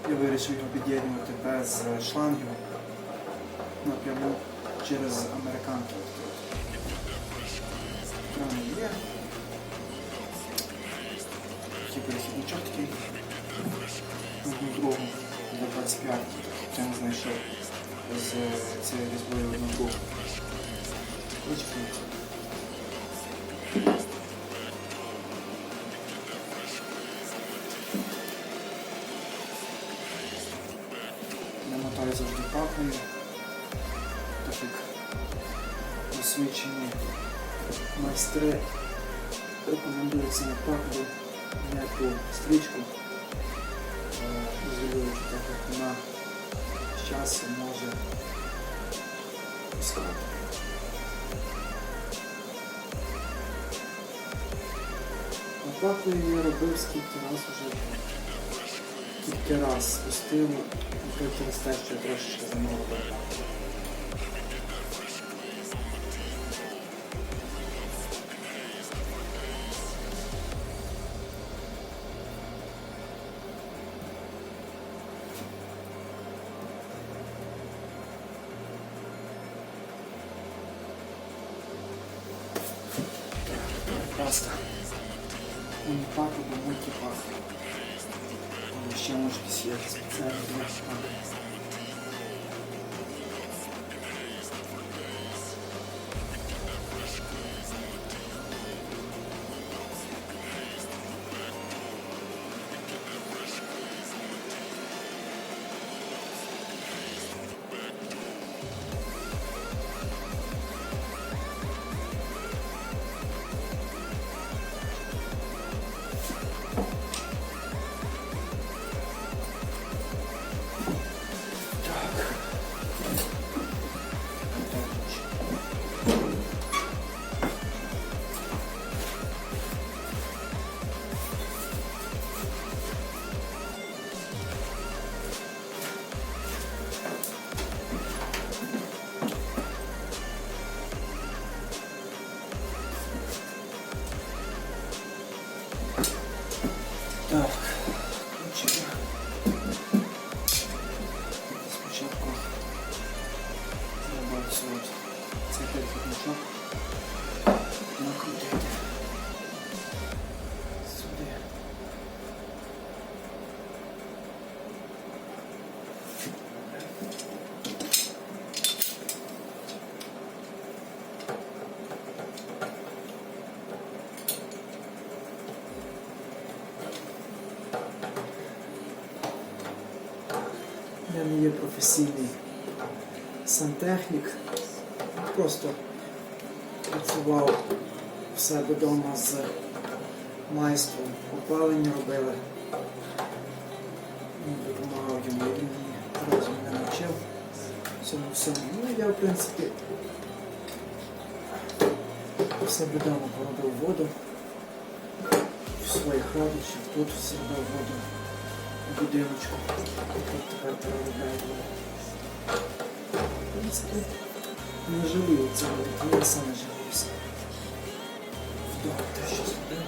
Я вирішив його під'єднувати без шлангів напряму через американки. Кран є. Такий перехідничок такий. Одну другу для 25. Я не знайшов з цією різьбою одну другу. Намотаю завжди папою, так як досвідчені майстри рекомендують саме папою, не ту стрічку, ізолюючи, так як вона з часом може пускати. А папою я робив скільки раз уже. Тільки раз спустив, через те, що я трошечки замовив. Прекрасно. Уніпак або мультипак. Ще можете сіяти спеціально для шпаги. Так, включимо. Спочатку треба цей перехідничок накрутити сюди. Я не є професійний сантехнік, просто працював в себе вдома з майстром, опалення робили, допомагав йому, він мені разом не навчив всьому. Ну я в принципі в себе вдома поробив воду, в своїх родичів, тут зробив воду. Будиночку, тут тепер переробляю. В принципі, не жалію цього, я сам не жаліюся. Вдома те, що зробив.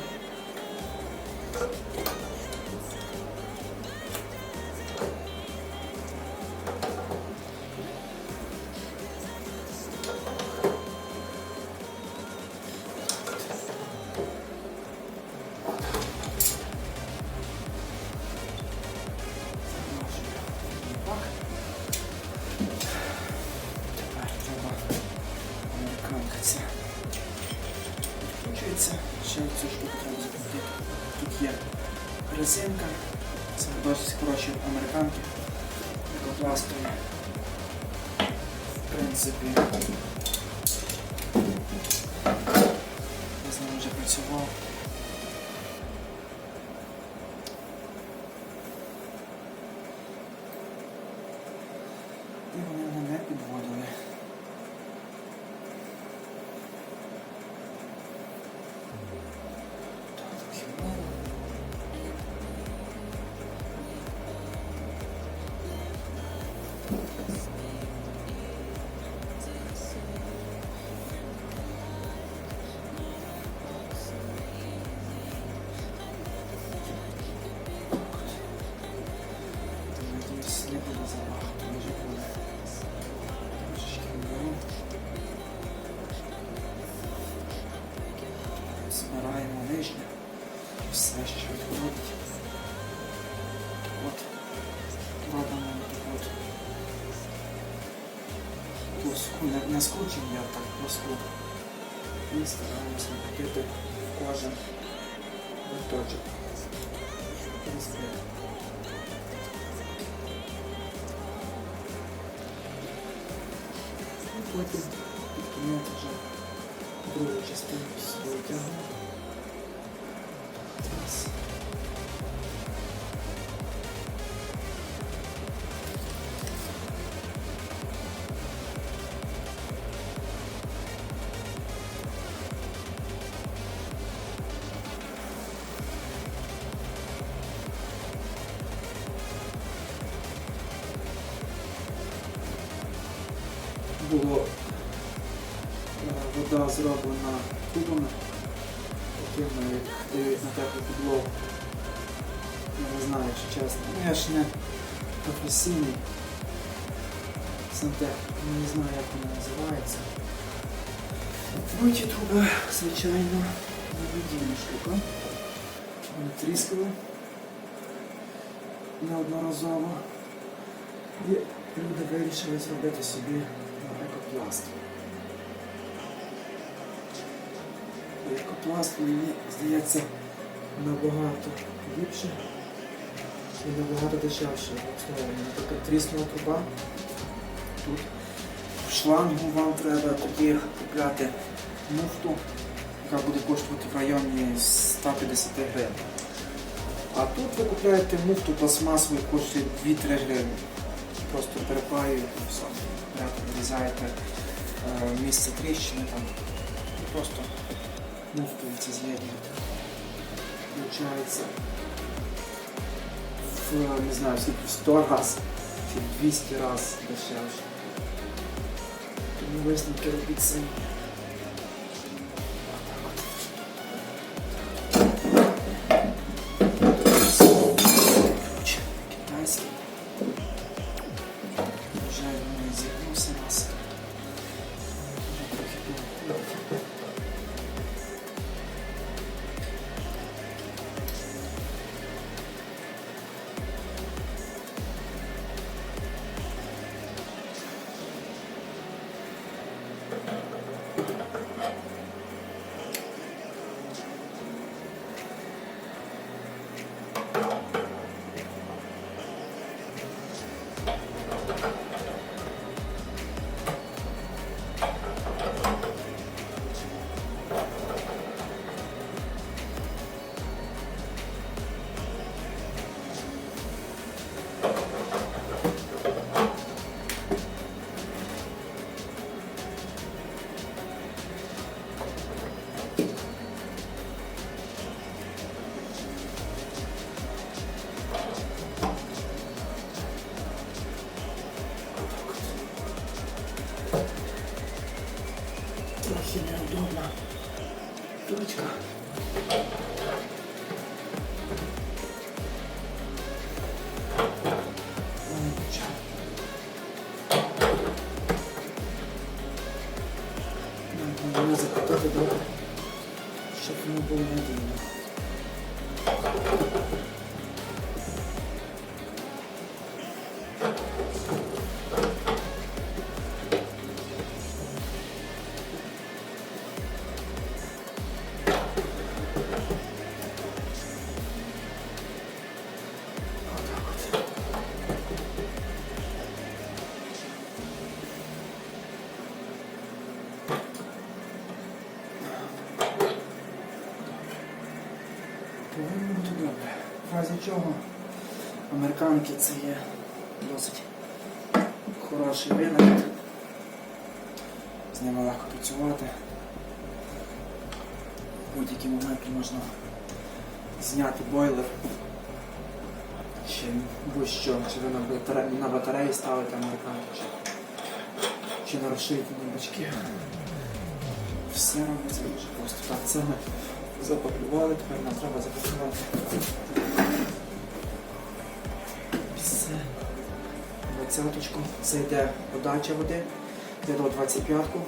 Ще цю штуку треба закрутити. Тут є резинка, це досить хороші американки, екопластові. В принципі, я з ними вже працював. І вони мене не підводили. не буде забагато, вже буде. Трошечки вберу. Збираємо лишнє. Все, що відходить. От. Робимо от. Плоску, не скручуємо, я так плоску. І стараємося накрити кожен виточок. І потім під кінець вже другу частину свою тягну. Було вода зроблена кубами, якими дають на теплу підлогу. Я не знаю, якщо чесно. Я ж не професійний сантехнік, не знаю, як вона називається. Ну, ті труби, звичайно, невидимна штука. Вони тріскали неодноразово. І люди вирішили зробити собі екопласт. Екопласт, мені здається, набагато ліпше і набагато дешевше обслуговування. Наприклад, тріснула труба. Тут в шлангу вам треба тоді купляти муфту, яка буде коштувати в районі 150 гривень. А тут ви купляєте муфту пластмасову, яка коштує 2-3 гривні. Просто перепаюєте, все, вирізаєте місце тріщини там. І просто муфту це з'єднуєте. Получається в, не знаю, в 100 раз чи 200 раз дешевше. Тому висновки робіть самі. Китайський. Вже він зігнувся нас. Вже трохи довго. Трохи неудобна точка. Треба закатати добре, щоб воно було надійно. Повинно бути добре. В разі чого американки це є досить хороший винахід. З ними легко працювати. В будь-який момент можна зняти бойлер. Чи будь-що, чи ви на батареї ставите американки, чи на розширительні бачки. Все робиться дуже просто. Так, це ми запаклювали, тепер нам треба запаклювати все 20-ку. Це йде подача води, йде до 25-ку.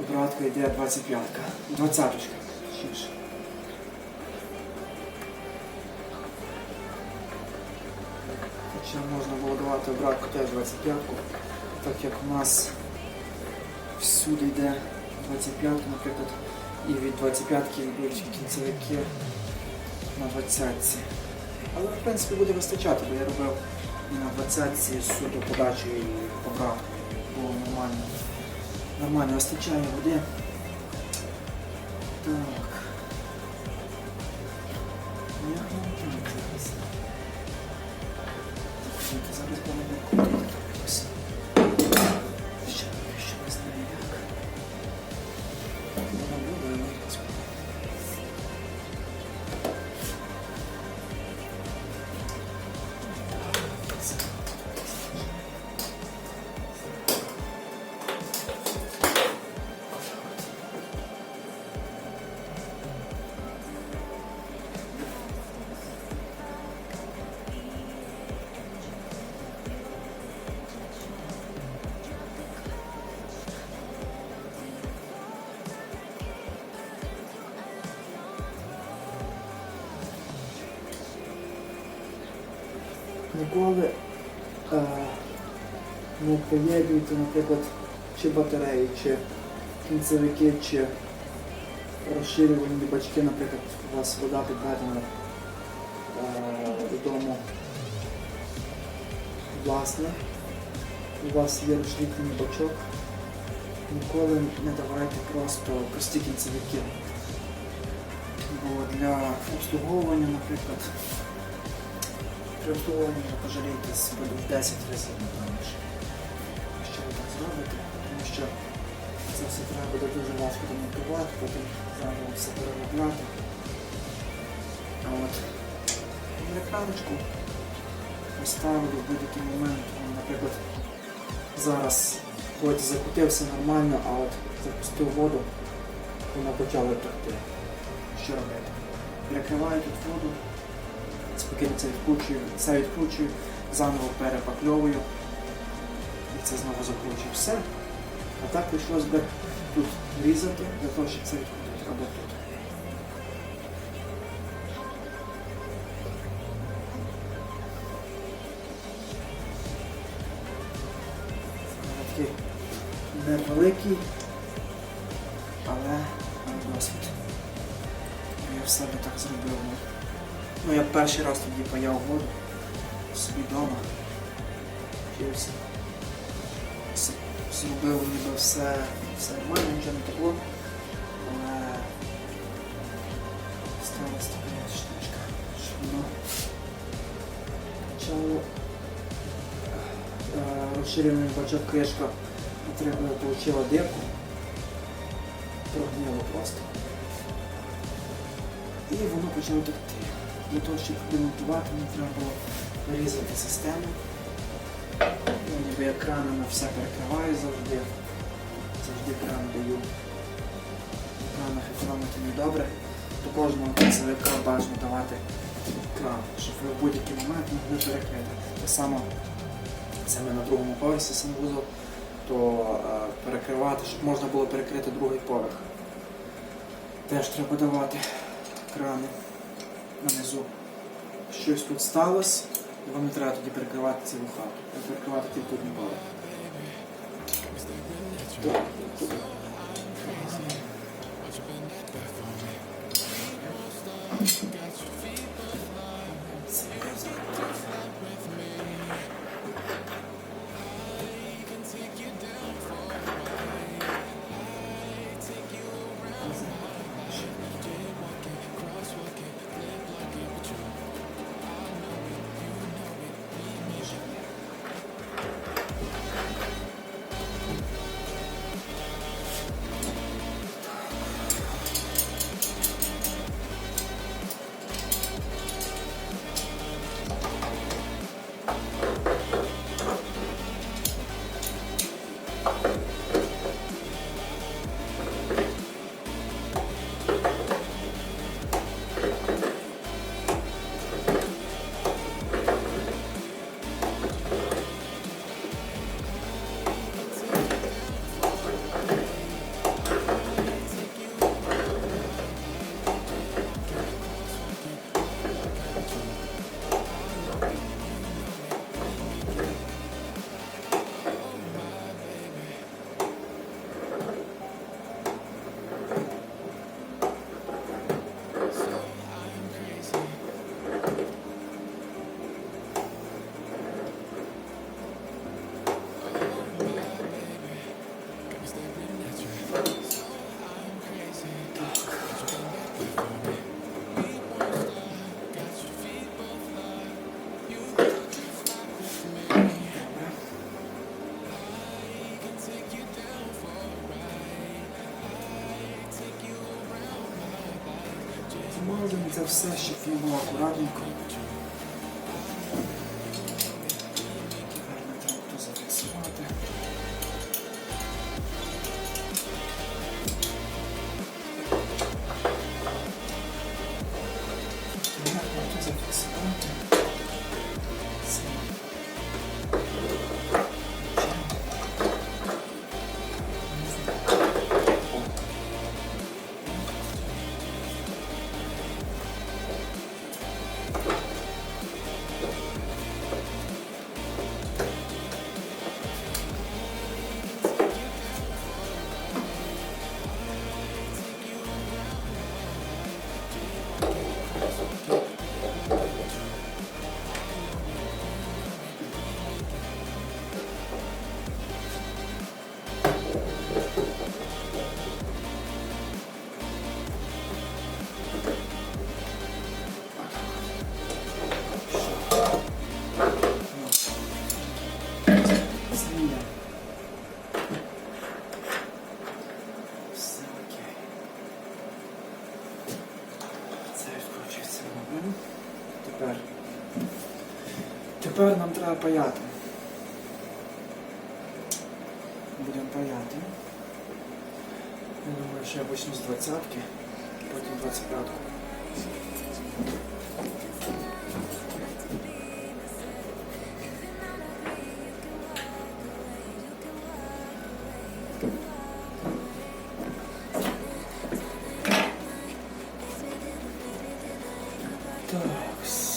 Обратка йде 25-ка. 20-ка. Хоча можна було давати обратку теж 25-ку, так як у нас всюди йде 25-ка, наприклад, і від 25-ки йдуть кінцевики на 20-ці. Але в принципі буде вистачати, бо я робив і на 20-ці суто подачу і обратку. Було нормально. Нормально вистачає води. Так. Як нам так зараз? Зараз будемо крутити якось. Ще не знаю як. Вона буде, але якось. Ніколи не приєднуйте, наприклад, чи батареї, чи кінцевики, чи розширювальні бачки, наприклад, у вас вода підведена додому власне, у вас є розширювальний бачок, ніколи не давайте просто прості кінцевики. Бо для обслуговування, наприклад, при обслуговуванні ви пожалієтесь буде в 10 разів, напевно, що ви так зробите, тому що це все треба буде дуже важко демонтувати, потім заново все переробляти. А от на екраночку поставили в будь-який момент, наприклад, зараз хоч закрутився нормально, а от запустив воду, вона почала текти. Що робити? Перекриваю тут воду, спокійно це відкручую, заново перепакльовую і це знову закручую. Все. А так прийшлось би тут різати, для того, щоб це відкрутити, або тут. Такий невеликий, але маю досвід. Я в себе так зробив. Ну, я перший раз тоді паяв воду собі вдома. Вчився. Зробив ніби все нормально, нічого не текло. Але сталася така штучка, що воно почало розширений бачок кришка отримала дирку, прогнило просто. І воно почало текти. Для того, щоб демонтувати, мені треба було вирізати систему. Ніби я кранами все перекриваю завжди. Завжди кран даю. В кранах економити недобре. До кожного кінцевика бажано давати кран, щоб ви в будь-який момент могли перекрити. Так само це ми на другому поверсі санвузол, то перекривати, щоб можна було перекрити другий поверх. Теж треба давати крани нанизу. Щось тут сталося, і вам не треба тоді перекривати цілу хату. Треба перекривати тільки одну поверх. все, щоб воно було акуратненько. Гарно треба тут зафіксувати. Гарно тут зафіксувати. Все окей. Це відкручується момент. Тепер нам треба паяти. Будемо паяти. Я думаю, що я почну з 20-ки, потім 25-ку. Такс.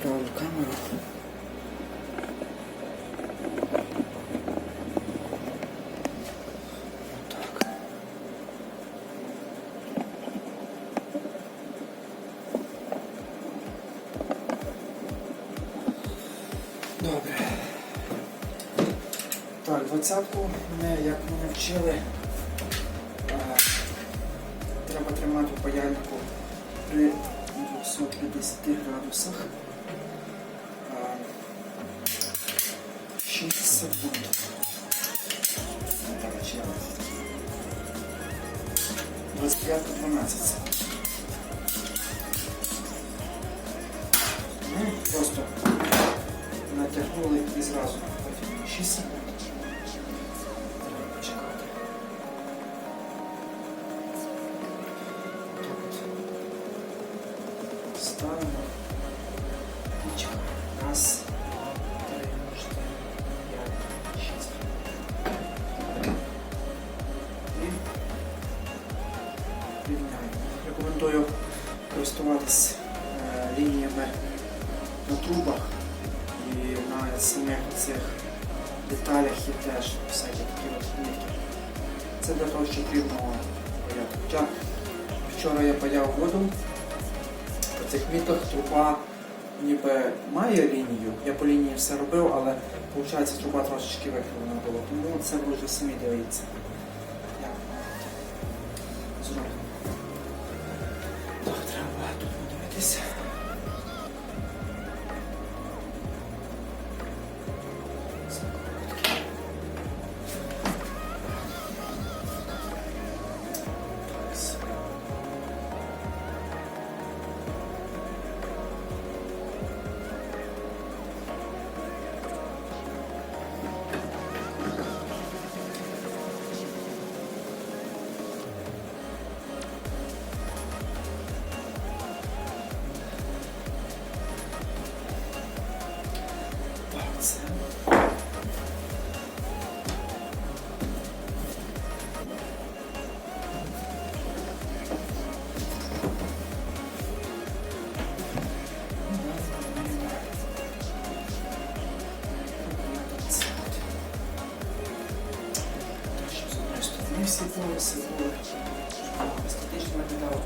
Правлю камеру. Так. Добре. Так, 20-ку мене, як мене вчили, треба тримати у паяльнику при 250 градусах. 6 секунд. 25-12 секунд. Ну, просто натягнули і зразу. Потім 6 секунд. Треба почекати. Тут ставимо і чекаємо. Раз. Рекомендую користуватись лініями на трубах і на самих цих деталях є теж всякі такі от нитки. Це для того, щоб рівно паяти. Хоча вчора я паяв воду, по цих мітах труба ніби має лінію. Я по лінії все робив, але виходить, труба трошечки викривлена була. Тому це ви вже самі дивіться. Як зроблено. Так, треба тут подивитися. Всі були естетично виглядало.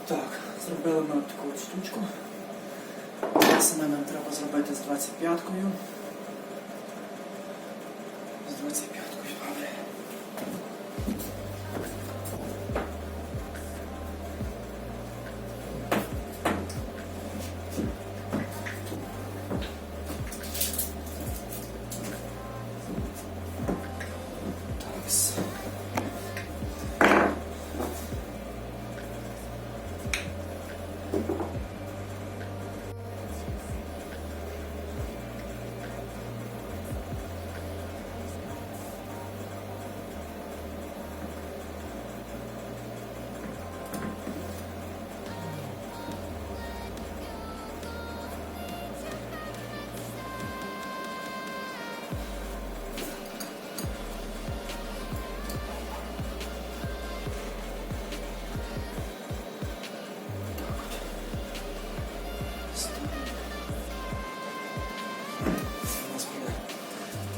Так, зробили ми таку от штучку. Саме нам треба зробити з 25-кою. З 25-кою, добре. Такс.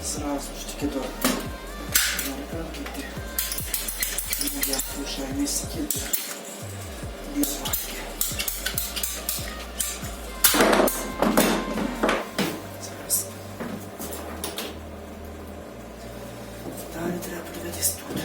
Зразу ж таки до нарканки йти. Я слушаю місяки для зварки. Зараз. Далі треба подивитись тут.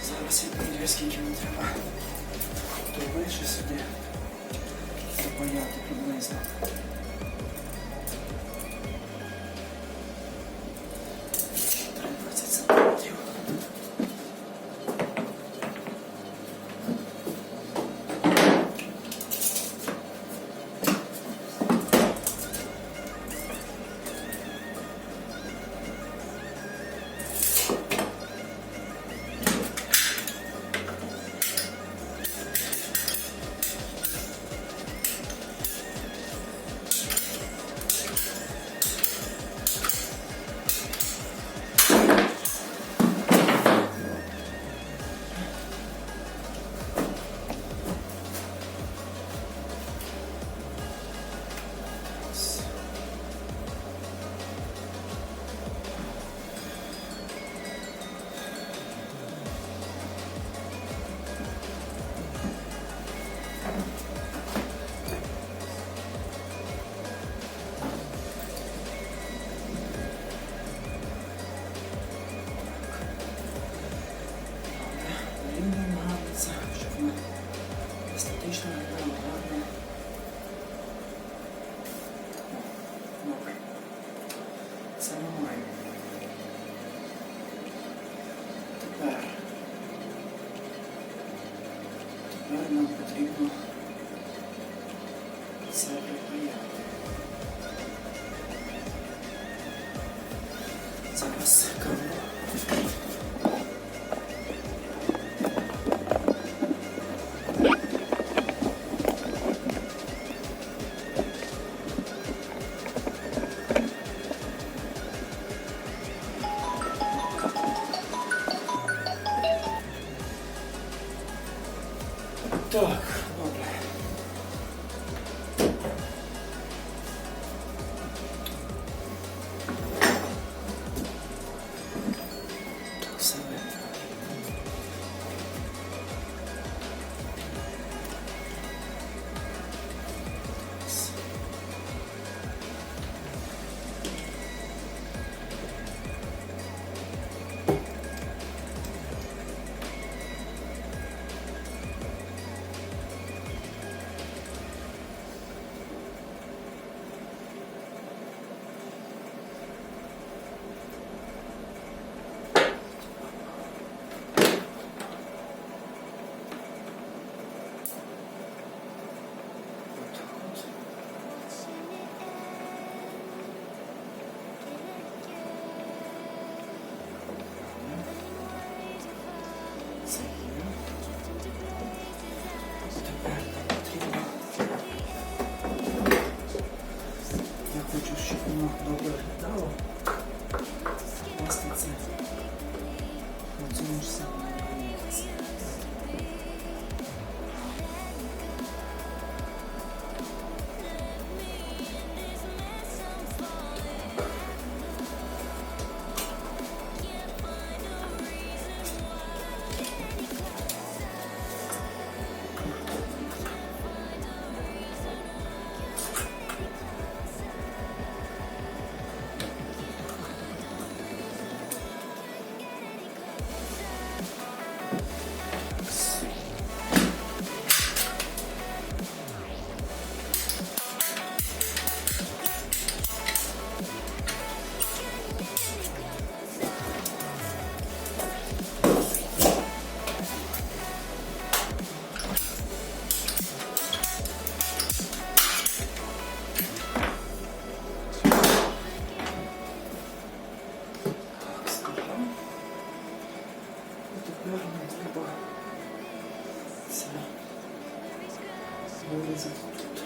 Зараз я подивлюсь, скільки мені треба. То вище сюди запаяти приблизно. естетично виглядає, гарно. Добре. Це ми маємо. Тепер нам потрібно це припаяти. Зараз камеру. Так, добре. Так, все видно. Я хочу, щоб воно добре виглядало. Власне, це на цьому ж самому місці. Тепер нам треба це вирізати тут.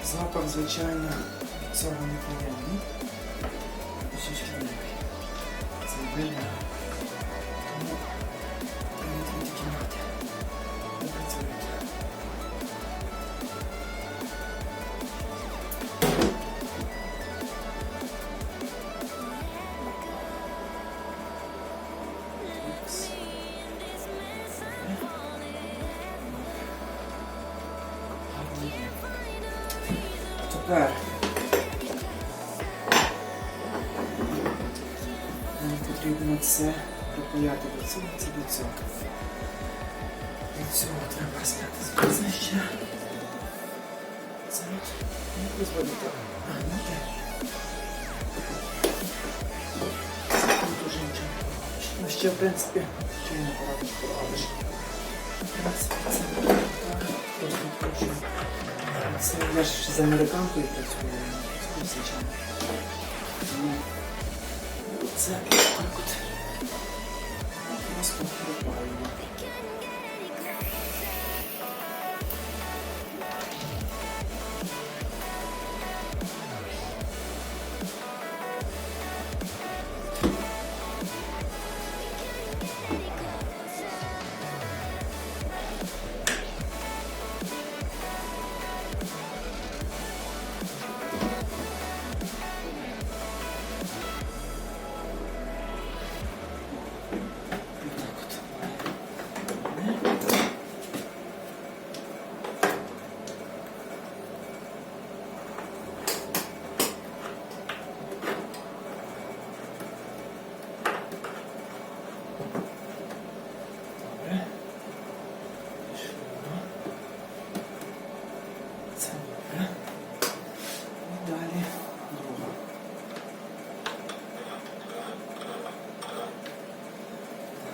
Запах, звичайно, цього не повинен. Це вильно. Тому прийняти кімнати. Не працюють. Тепер нам потрібно це припаяти до цього, це до цього. Від цього треба зняти зв'язки. Це не дозволити. Тут уже нічого не поробиш. Ну ще, в принципі, ще не поробиш. В принципі, це так. Просто хочу. Це я ж з американкою працюю, звичайно. Це так от. Просто припаюємо.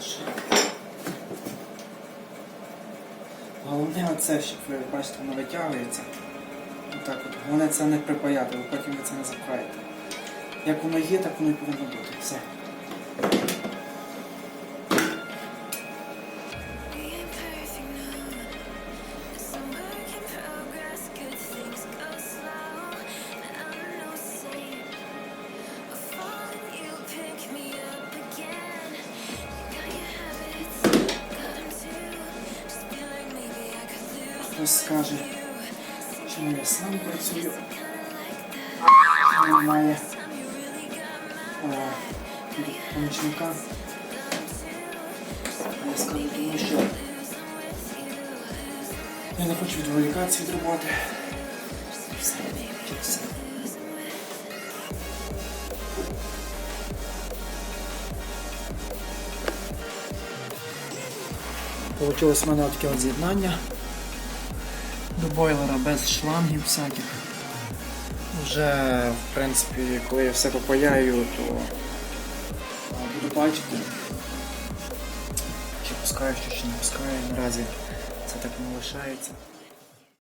покаже. Головне оце, щоб ви бачите, воно витягується. Отак от. Головне це не припаяти, бо потім ви це не запхаєте. Як воно є, так воно і повинно бути. Все. Хтось скаже, що я сам працюю. Немає помічника. Я скажу, тому що я не хочу відволікатися від роботи. Все, тільки все. Получилось в мене таке от з'єднання до бойлера без шлангів всяких. Вже, в принципі, коли я все попаяю, то буду бачити, чи пускаю, чи не пускаю. Наразі це так не лишається.